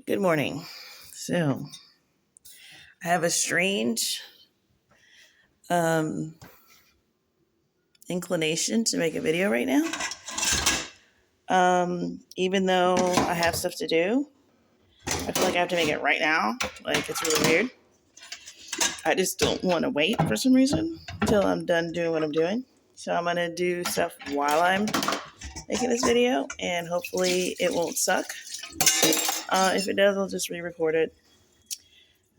Good morning. So, I have a strange um, inclination to make a video right now. Even though I have stuff to do, I feel like I have to make it right now. Like, it's really weird. I just don't want to wait for some reason until I'm done doing what I'm doing. So, I'm going to do stuff while I'm making this video, and hopefully, it won't suck. If it does, I'll just re record it.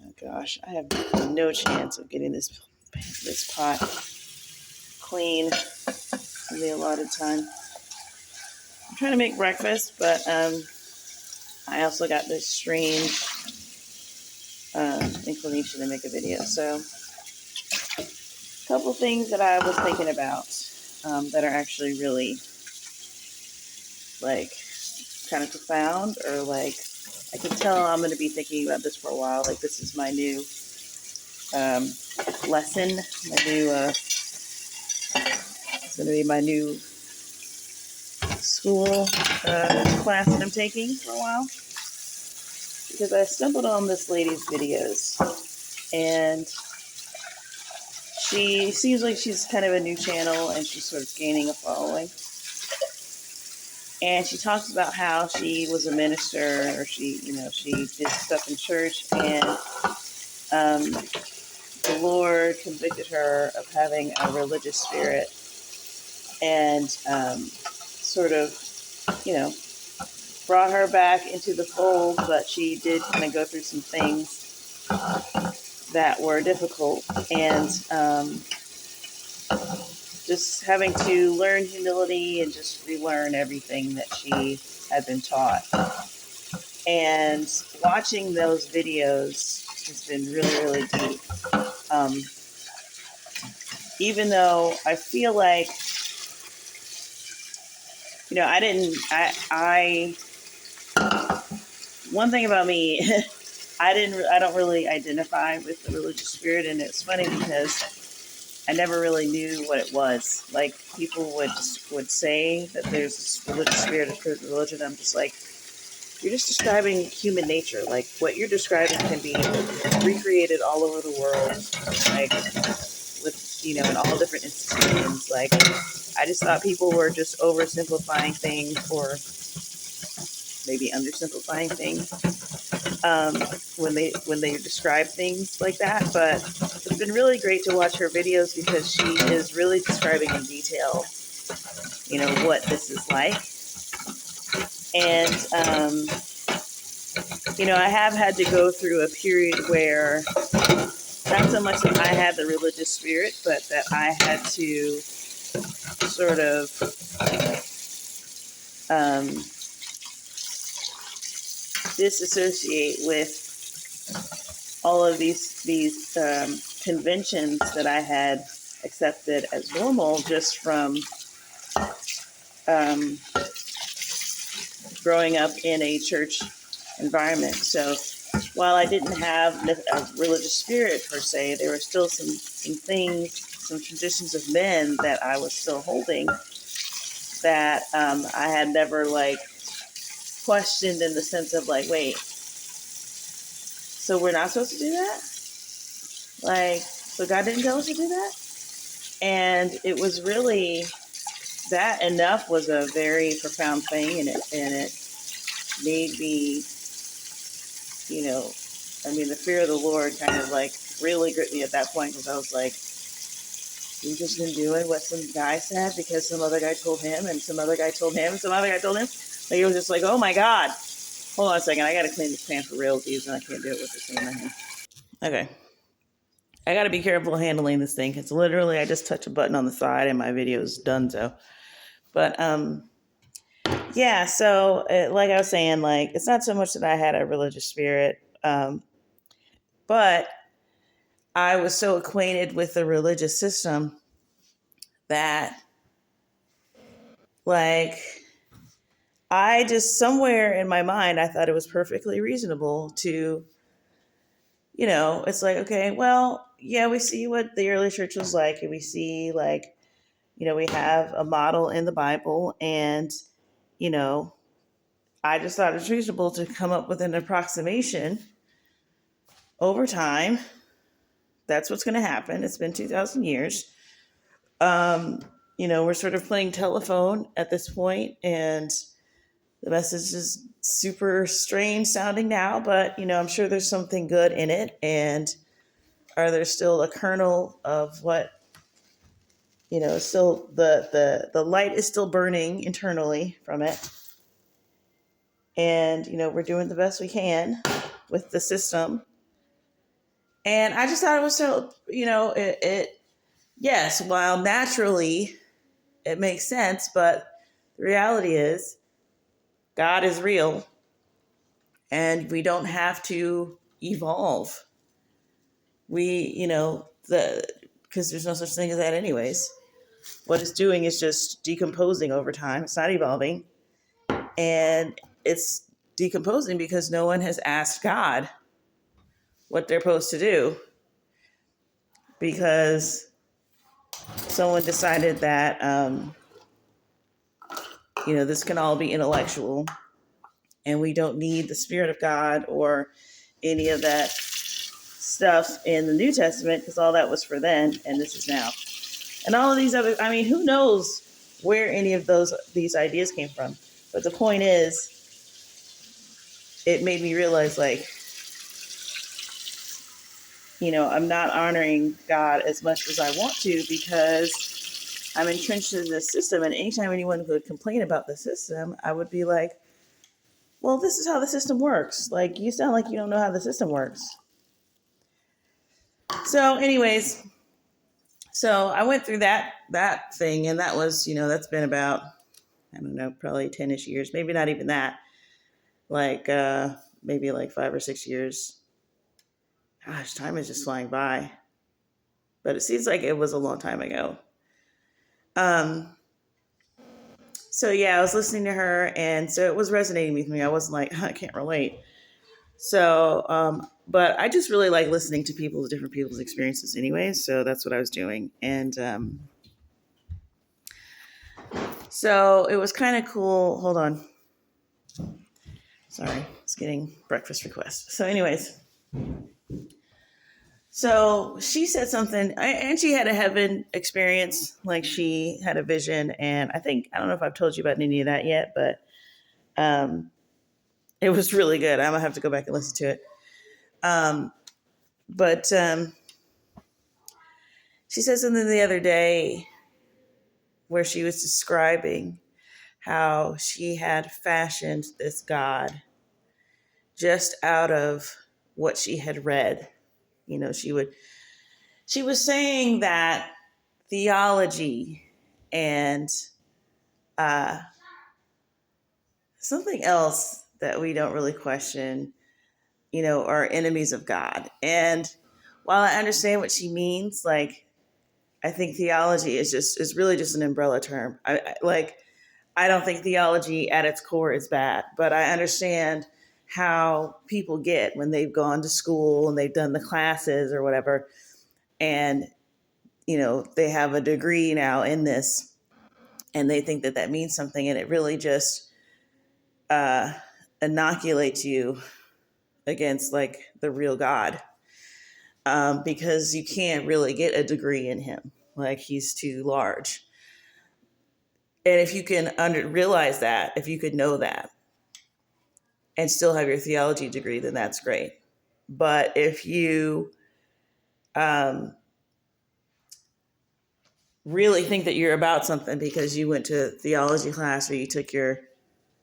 Oh gosh, I have no chance of getting this pot clean in the allotted time. I'm trying to make breakfast, but I also got this strange inclination to make a video. So, a couple things that I was thinking about that are actually really like kind of profound, or like I can tell I'm going to be thinking about this for a while. Like, this is my new lesson, my new it's going to be my new school class that I'm taking for a while, because I stumbled on this lady's videos, and she seems like she's kind of a new channel, and she's sort of gaining a following. And she talks about how she was a minister, or she did stuff in church, and the Lord convicted her of having a religious spirit, and sort of, brought her back into the fold. But she did kind of go through some things that were difficult, and just having to learn humility and just relearn everything that she had been taught. And watching those videos has been really, really deep. Even though I feel like, one thing about me, I don't really identify with the religious spirit. And it's funny because I never really knew what it was. Like, people would say that there's this religious spirit, a religion. I'm just like, you're just describing human nature. Like, what you're describing can be recreated all over the world, like, with, in all different institutions. Like, I just thought people were just oversimplifying things, or maybe undersimplifying things, when they describe things like that. But it's been really great to watch her videos, because she is really describing in detail, what this is like. And I have had to go through a period where, not so much that I had the religious spirit, but that I had to sort of disassociate with all of these conventions that I had accepted as normal, just from growing up in a church environment. So, while I didn't have a religious spirit per se, there were still some things, some traditions of men that I was still holding, that I had never questioned, in the sense of like, wait, so we're not supposed to do that? Like, so God didn't tell us to do that? And it was really, that enough was a very profound thing, and it made me, the fear of the Lord kind of really gripped me at that point, because I was like, you've just been doing what some guy said because some other guy told him, and some other guy told him, and some other guy told him. Like, it was just like, oh my God. Hold on a second. I got to clean this pan for realsies, and I can't do it with this in my hand. Okay. I got to be careful handling this thing, because literally I just touch a button on the side and my video is done. So, but yeah. So, like I was saying, like, it's not so much that I had a religious spirit, but I was so acquainted with the religious system that, like, I just, somewhere in my mind, I thought it was perfectly reasonable to, it's like, okay, well, yeah, we see what the early church was like, and we see, like, we have a model in the Bible, and, you know, I just thought it was reasonable to come up with an approximation over time. That's what's going to happen. It's been 2,000 years. Um, we're sort of playing telephone at this point, and the message is super strange sounding now, but I'm sure there's something good in it. And are there still a kernel of what still the light is still burning internally from it, and we're doing the best we can with the system. And I just thought it was so it yes, while naturally it makes sense, but the reality is God is real, and we don't have to evolve. Because there's no such thing as that anyways. What it's doing is just decomposing over time. It's not evolving. And it's decomposing because no one has asked God what they're supposed to do, because someone decided that this can all be intellectual, and we don't need the Spirit of God or any of that stuff in the New Testament, because all that was for then, and this is now. And all of these other, who knows where any of these ideas came from. But the point is, it made me realize, I'm not honoring God as much as I want to, because I'm entrenched in this system. And anytime anyone would complain about the system, I would be like, well, this is how the system works. Like, you sound like you don't know how the system works. So anyways, I went through that thing, and that was, that's been about, I don't know, probably 10-ish years, maybe not even that, maybe like 5 or 6 years. Gosh, time is just flying by. But it seems like it was a long time ago. So yeah, I was listening to her, and so it was resonating with me. I wasn't like, I can't relate. So, but I just really like listening to different people's experiences anyway. So that's what I was doing. And so it was kind of cool. Hold on. Sorry, I was getting breakfast requests. So anyways, so she said something, and she had a heaven experience, like she had a vision. And I don't know if I've told you about any of that yet, but it was really good. I'm going to have to go back and listen to it. But she said something the other day where she was describing how she had fashioned this God just out of what she had read. She was saying that theology and something else that we don't really question, are enemies of God. And while I understand what she means, I think theology is really just an umbrella term. I don't think theology at its core is bad, but I understand how people get when they've gone to school and they've done the classes or whatever, and they have a degree now in this, and they think that means something, and it really just inoculates you against the real God, because you can't really get a degree in him. He's too large. And if you can realize that, if you could know that and still have your theology degree, then that's great. But if you really think that you're about something because you went to theology class or you took your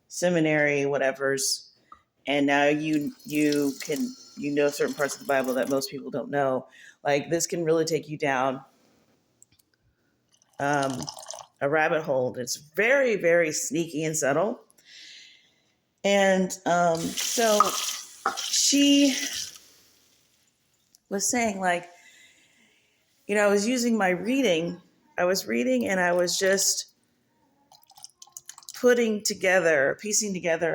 seminary, whatever's, and now you know certain parts of the Bible that most people don't know, this can really take you down a rabbit hole. It's very, very sneaky and subtle. And so she was saying, I was using my reading. I was reading, and I was just piecing together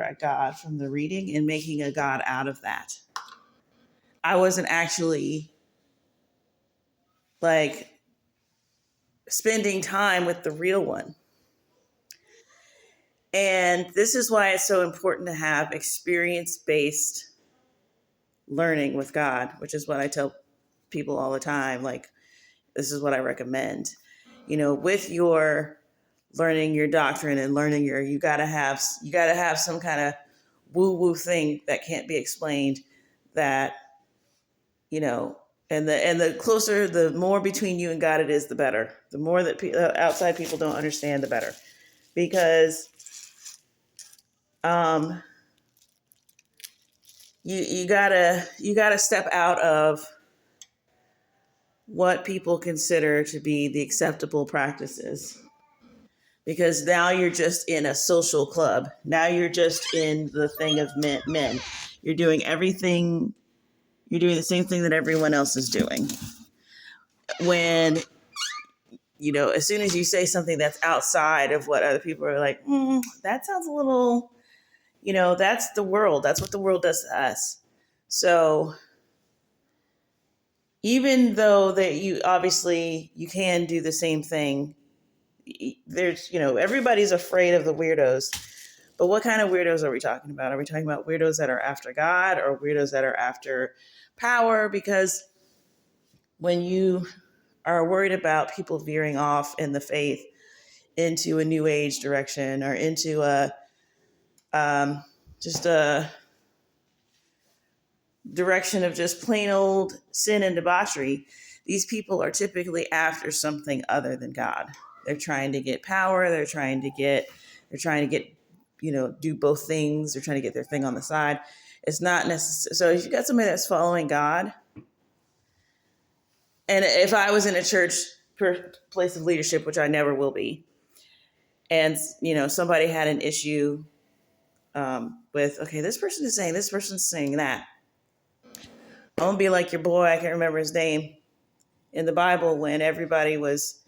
a God from the reading and making a God out of that. I wasn't actually spending time with the real one. And this is why it's so important to have experience-based learning with God, which is what I tell people all the time. Like, this is what I recommend. With your learning your doctrine and learning you gotta have some kind of woo-woo thing that can't be explained, that, and the closer, the more between you and God it is, the better. The more that outside people don't understand, the better. Because you gotta step out of what people consider to be the acceptable practices, because now you're just in a social club. Now you're just in the thing of men. You're doing everything. You're doing the same thing that everyone else is doing. When, as soon as you say something that's outside of what other people are like, that sounds a little, that's the world. That's what the world does to us. So even though that you obviously you can do the same thing, there's, everybody's afraid of the weirdos. But what kind of weirdos are we talking about? Are we talking about weirdos that are after God, or weirdos that are after power? Because when you are worried about people veering off in the faith into a new age direction, or into just a direction of just plain old sin and debauchery, these people are typically after something other than God. They're trying to get power. They're trying to get, do both things. They're trying to get their thing on the side. It's not necessary. So if you got somebody that's following God, and if I was in a church place of leadership, which I never will be, and, somebody had an issue with, okay, this person is saying, this person's saying that, I'm going to be like your boy, I can't remember his name, in the Bible, when everybody was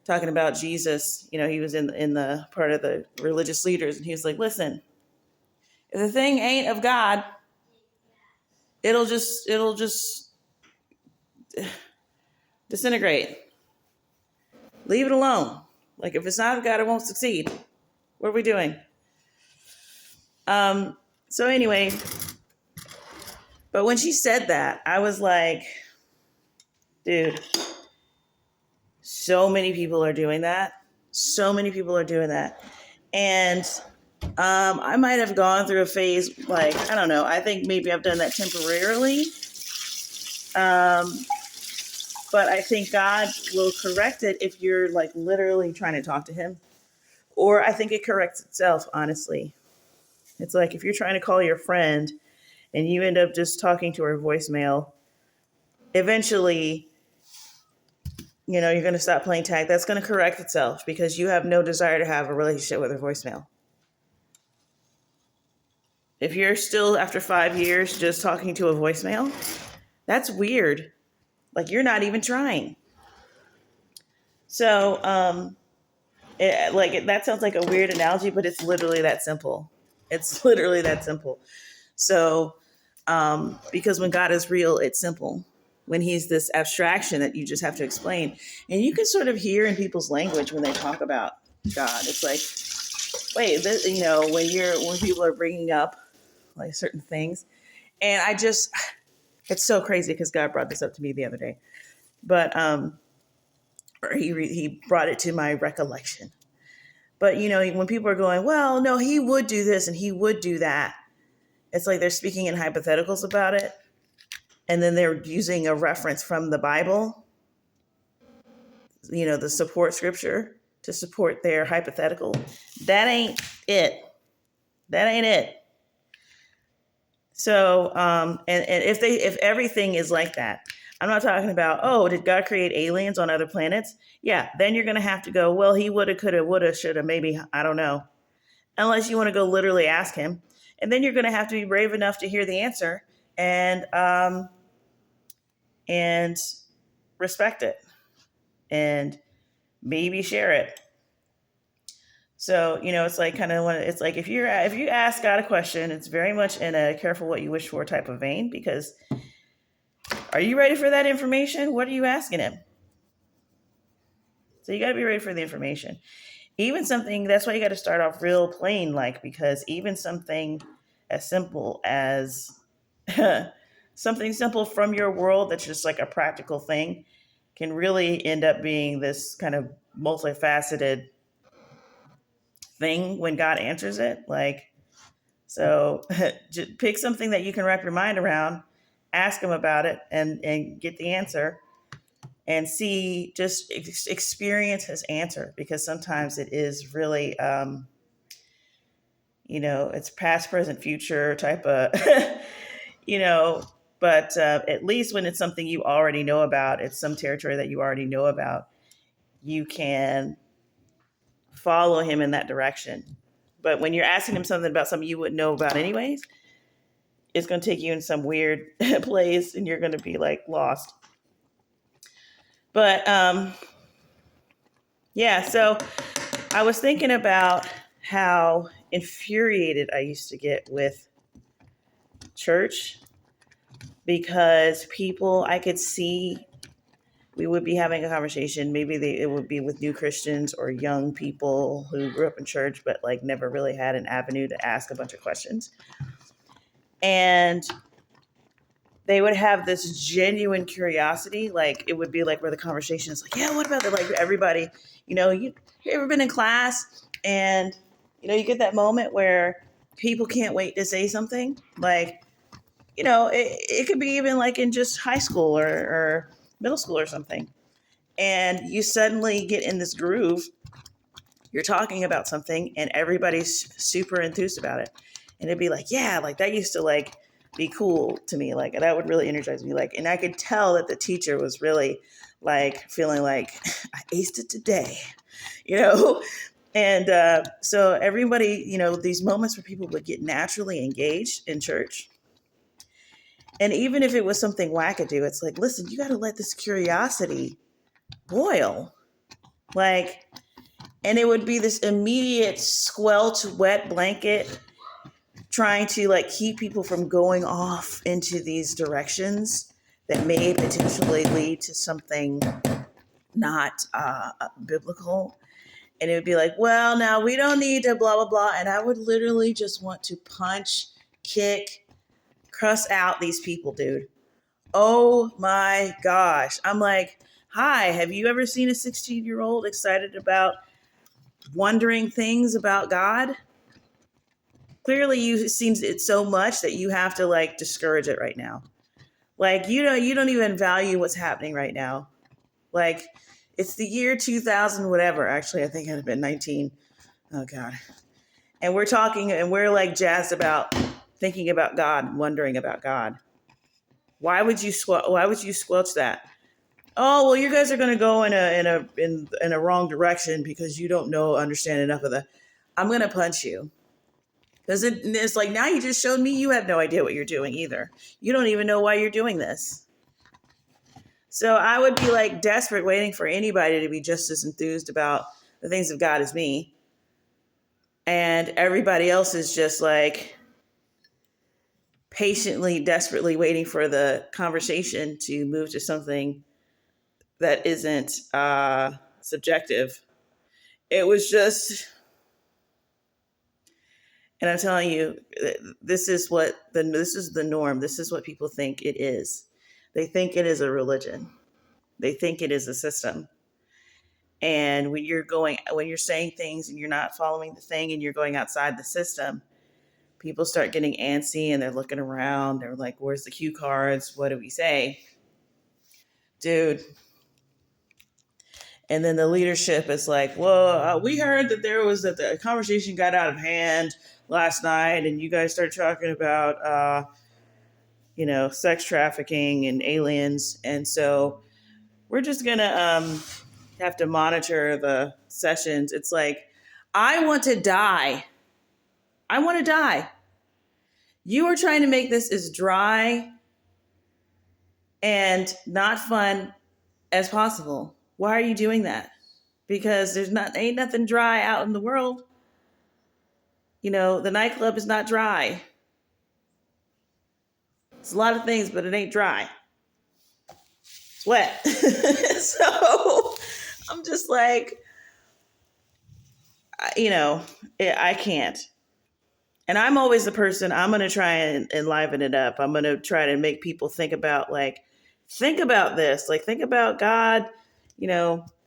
talking about Jesus. He was in the part of the religious leaders, and he was like, listen, if the thing ain't of God, it'll just disintegrate. Leave it alone. Like, if it's not of God, it won't succeed. What are we doing? So anyway, but when she said that, I was like, dude, so many people are doing that. So many people are doing that. And I might have gone through a phase, like, I don't know, I think maybe I've done that temporarily. But I think God will correct it if you're, like, literally trying to talk to him. Or I think it corrects itself, honestly. It's like if you're trying to call your friend and you end up just talking to her voicemail, eventually, you're going to stop playing tag. That's going to correct itself, because you have no desire to have a relationship with her voicemail. If you're still, after 5 years, just talking to a voicemail, that's weird. Like, you're not even trying. So, that sounds like a weird analogy, but it's literally that simple. It's literally that simple. So, because when God is real, it's simple. When he's this abstraction that you just have to explain, and you can sort of hear in people's language when they talk about God, it's like, wait, when people are bringing up, like, certain things, and it's so crazy, because God brought this up to me the other day, but or he brought it to my recollection. But when people are going, well, no, he would do this and he would do that, it's like they're speaking in hypotheticals about it. And then they're using a reference from the Bible, the support scripture, to support their hypothetical. That ain't it. That ain't it. So, and if everything is like that, I'm not talking about, oh, did God create aliens on other planets? Yeah, then you're going to have to go, well, he woulda, coulda, woulda, shoulda, maybe, I don't know. Unless you want to go literally ask him. And then you're going to have to be brave enough to hear the answer and respect it and maybe share it. So, it's like it's like if you ask God a question, it's very much in a careful what you wish for type of vein, because are you ready for that information? What are you asking him? So you got to be ready for the information. Even something, that's why you got to start off real plain, like, because even something as simple as something simple from your world that's just like a practical thing can really end up being this kind of multifaceted thing when God answers it. Like, so just pick something that you can wrap your mind around, ask him about it, and get the answer, and see, just experience his answer, because sometimes it is really, it's past, present, future type of, you know, but at least when it's something you already know about, it's some territory that you already know about, you can follow him in that direction. But when you're asking him something about something you wouldn't know about anyways, it's going to take you in some weird place and you're going to be like lost. But yeah, so I was thinking about how infuriated I used to get with church, because people, I could see, we would be having a conversation. Maybe it would be with new Christians or young people who grew up in church, but like never really had an avenue to ask a bunch of questions. And they would have this genuine curiosity. Like, it would be like where the conversation is like, yeah, what about the, like, everybody, you ever been in class and, you get that moment where people can't wait to say something. Like, it could be even like in just high school or middle school or something. And you suddenly get in this groove. You're talking about something and everybody's super enthused about it. And it'd be like, yeah, like that used to like be cool to me. Like that would really energize me. Like, and I could tell that the teacher was really like feeling like I aced it today, you know? And so everybody, these moments where people would get naturally engaged in church. And even if it was something wackadoo, it's like, listen, you got to let this curiosity boil. Like, and it would be this immediate squelch wet blanket trying to like keep people from going off into these directions that may potentially lead to something not biblical. And it would be like, well, now we don't need to blah, blah, blah. And I would literally just want to punch, kick, cuss out these people, dude. Oh my gosh. I'm like, hi, have you ever seen a 16-year-old excited about wondering things about God? Clearly you've seen it so much that you have to like discourage it right now. Like, you don't even value what's happening right now. Like, it's the year 2000, whatever. Actually, I think it had been 19. Oh God. And we're talking and we're like jazzed about thinking about God, wondering about God. Why would you squelch that? Oh, well, you guys are going to go in a wrong direction because you don't understand enough of the. I'm going to punch you. Because it's like, now you just showed me you have no idea what you're doing either. You don't even know why you're doing this. So I would be like desperate, waiting for anybody to be just as enthused about the things of God as me. And everybody else is just like patiently, desperately waiting for the conversation to move to something that isn't subjective. It was just, and I'm telling you, this is the norm. This is what people think it is. They think it is a religion. They think it is a system. And when you're saying things and you're not following the thing and you're going outside the system, people start getting antsy and they're looking around. They're like, where's the cue cards? What do we say? Dude. And then the leadership is like, well, we heard that the conversation got out of hand last night and you guys started talking about, sex trafficking and aliens. And so we're just going to have to monitor the sessions. It's like, I want to die. I want to die. You are trying to make this as dry and not fun as possible. Why are you doing that? Because ain't nothing dry out in the world. The nightclub is not dry. It's a lot of things, but it ain't dry. It's wet. So I'm just like, I can't. And I'm always the person, I'm going to try and enliven it up. I'm going to try to make people think about this, like think about God,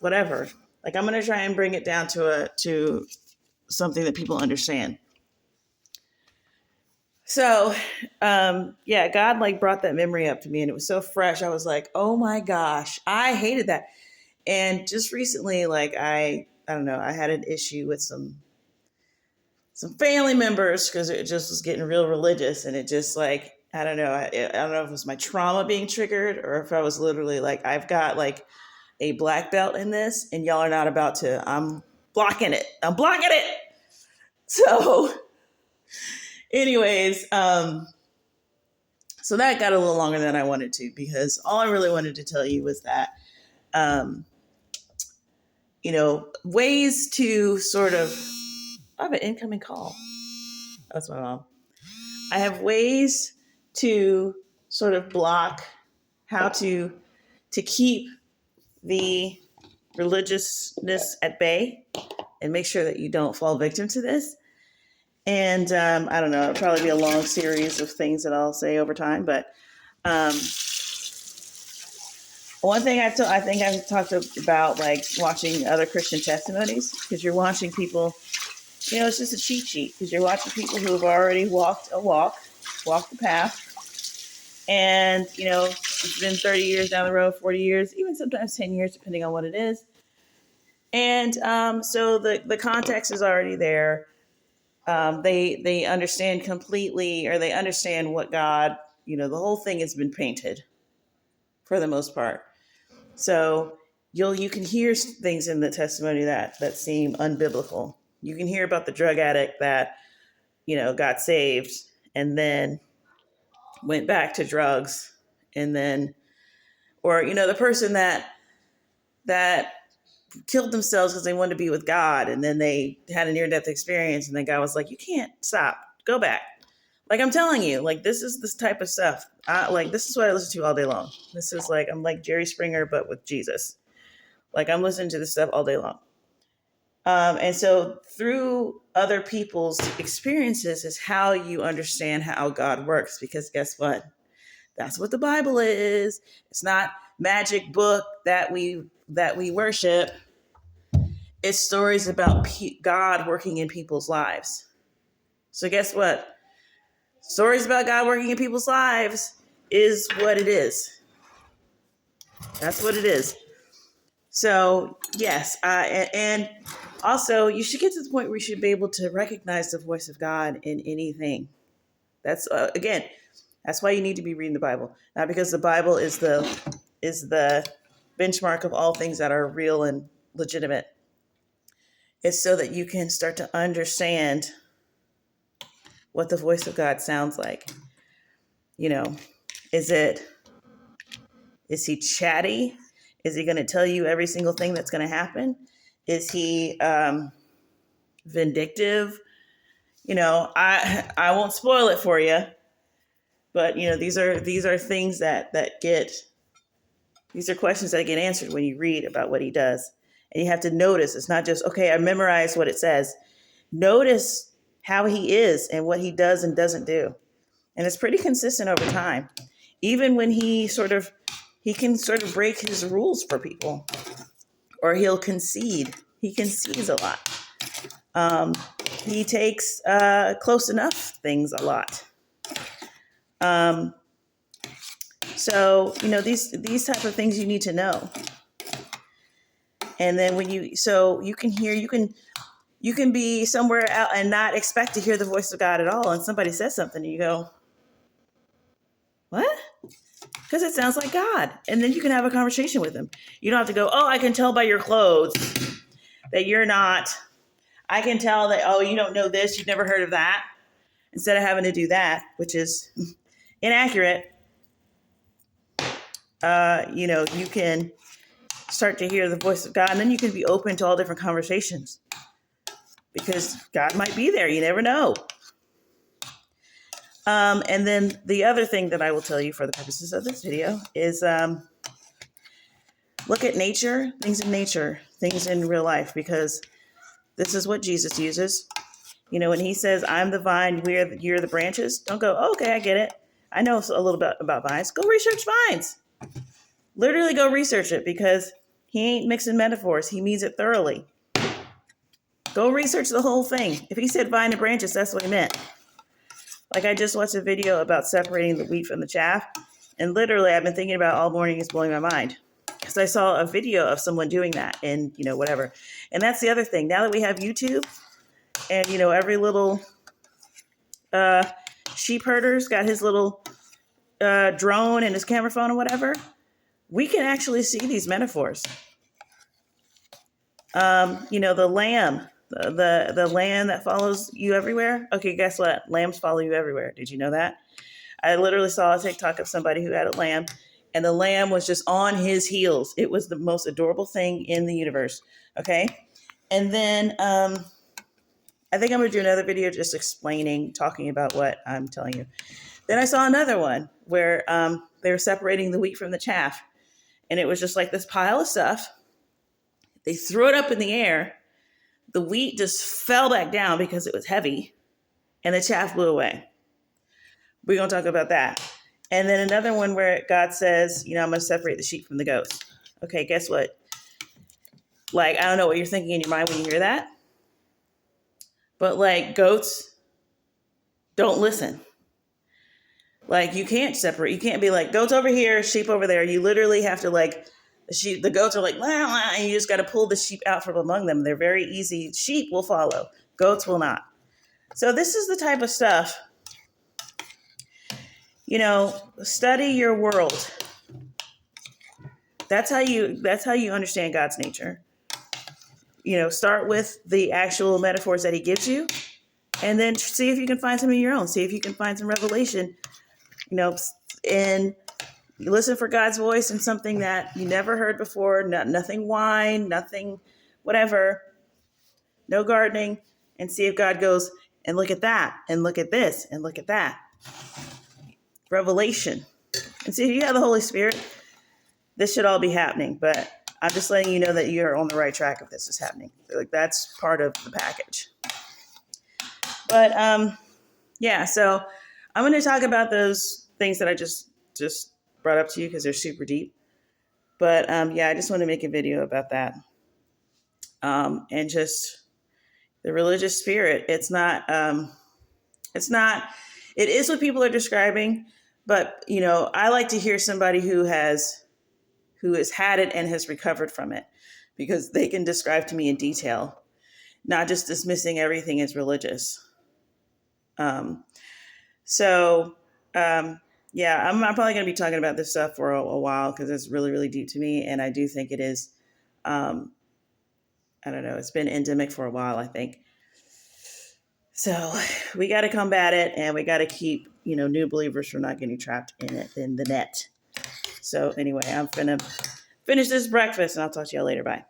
whatever. Like I'm going to try and bring it down to something that people understand. So, yeah, God like brought that memory up to me and it was so fresh. I was like, oh my gosh, I hated that. And just recently, like I don't know, I had an issue with some family members because it just was getting real religious and it just like I don't know, I don't know if it was my trauma being triggered or if I was literally like I've got like a black belt in this and y'all are not about to. I'm blocking it. So anyways, so that got a little longer than I wanted to because all I really wanted to tell you was that um, ways to sort of I have an incoming call. That's my mom. I have ways to sort of block how to keep the religiousness at bay and make sure that you don't fall victim to this. And I don't know, it'll probably be a long series of things that I'll say over time. But one thing I think I've talked about, like watching other Christian testimonies, because you're watching people, it's just a cheat sheet, because you're watching people who have already walked the path. And, it's been 30 years down the road, 40 years, even sometimes 10 years, depending on what it is. And so the context is already there. They understand completely, or they understand what God, the whole thing has been painted for the most part. So you can hear things in the testimony that seem unbiblical. You can hear about the drug addict that, got saved and then went back to drugs, and then, or, the person that killed themselves because they wanted to be with God, and then they had a near-death experience, and the guy was like, you can't stop, go back. Like, I'm telling you, like, this is this type of stuff. This is what I listen to all day long. This is like, I'm like Jerry Springer, but with Jesus. Like, I'm listening to this stuff all day long. And so through other people's experiences is how you understand how God works, because guess what? That's what the Bible is. It's not magic book that we worship. It's stories about God working in people's lives. So guess what? Stories about God working in people's lives is what it is. That's what it is. So yes, and also you should get to the point where you should be able to recognize the voice of God in anything. That's again, that's why you need to be reading the Bible, not because the Bible is the benchmark of all things that are real and legitimate. It's so that you can start to understand what the voice of God sounds like. Is he chatty? Is he going to tell you every single thing that's going to happen? Is he vindictive? I won't spoil it for you, but these are things that get, these are questions that get answered when you read about what he does. And you have to notice, it's not just, okay, I memorized what it says. Notice how he is and what he does and doesn't do. And it's pretty consistent over time. Even when he can sort of break his rules for people, or he'll concede. He concedes a lot. He takes close enough things a lot. So, these type of things you need to know. And then you can be somewhere out and not expect to hear the voice of God at all. And somebody says something and you go, what? Because it sounds like God. And then you can have a conversation with him. You don't have to go, oh, I can tell by your clothes that you're not. I can tell that, oh, you don't know this. You've never heard of that. Instead of having to do that, which is inaccurate, you can start to hear the voice of God. And then you can be open to all different conversations, because God might be there. You never know. And then the other thing that I will tell you for the purposes of this video is look at nature, things in real life, because This is what Jesus uses. When he says, I'm the vine, you're the branches, don't go, oh, okay, I get it. I know a little bit about vines. Go research vines. Literally go research it, because he ain't mixing metaphors. He means it thoroughly. Go research the whole thing. If he said vine and branches, that's what he meant. Like, I just watched a video about separating the wheat from the chaff. And literally, I've been thinking about all morning. It's blowing my mind. Because I saw a video of someone doing that and, whatever. And that's the other thing. Now that we have YouTube and, every little sheep herder's got his little drone and his camera phone or whatever, we can actually see these metaphors. The lamb, the lamb that follows you everywhere. Okay, guess what? Lambs follow you everywhere. Did you know that? I literally saw a TikTok of somebody who had a lamb, and the lamb was just on his heels. It was the most adorable thing in the universe. Okay. And then I think I'm going to do another video just talking about what I'm telling you. Then I saw another one where they were separating the wheat from the chaff. And it was just like this pile of stuff. They threw it up in the air. The wheat just fell back down because it was heavy. And the chaff blew away. We're going to talk about that. And then another one where God says, I'm going to separate the sheep from the goats. Okay, guess what? Like, I don't know what you're thinking in your mind when you hear that. But like, goats don't listen. Like, you can't separate. You can't be like, goats over here, sheep over there. You literally have to, like, the goats are like, wah, wah, and you just got to pull the sheep out from among them. They're very easy. Sheep will follow. Goats will not. So this is the type of stuff, study your world. That's how you understand God's nature. Start with the actual metaphors that he gives you, and then see if you can find some of your own. See if you can find some revelation, and listen for God's voice in something that you never heard before. Nothing wine, nothing, whatever, no gardening, and see if God goes, and look at that, and look at this, and look at that. Revelation. And see, if you have the Holy Spirit, this should all be happening. But I'm just letting you know that you're on the right track if this is happening. Like, that's part of the package. But yeah, so I'm going to talk about those things that I just brought up to you because they're super deep. But yeah, I just want to make a video about that. And just the religious spirit. It is what people are describing, but I like to hear somebody who has had it and has recovered from it, because they can describe to me in detail, not just dismissing everything as religious. Yeah, I'm probably going to be talking about this stuff for a while because it's really, really deep to me. And I do think it is, I don't know, it's been endemic for a while, I think. So we got to combat it, and we got to keep, new believers from not getting trapped in the net. So anyway, I'm going to finish this breakfast, and I'll talk to y'all later. Bye.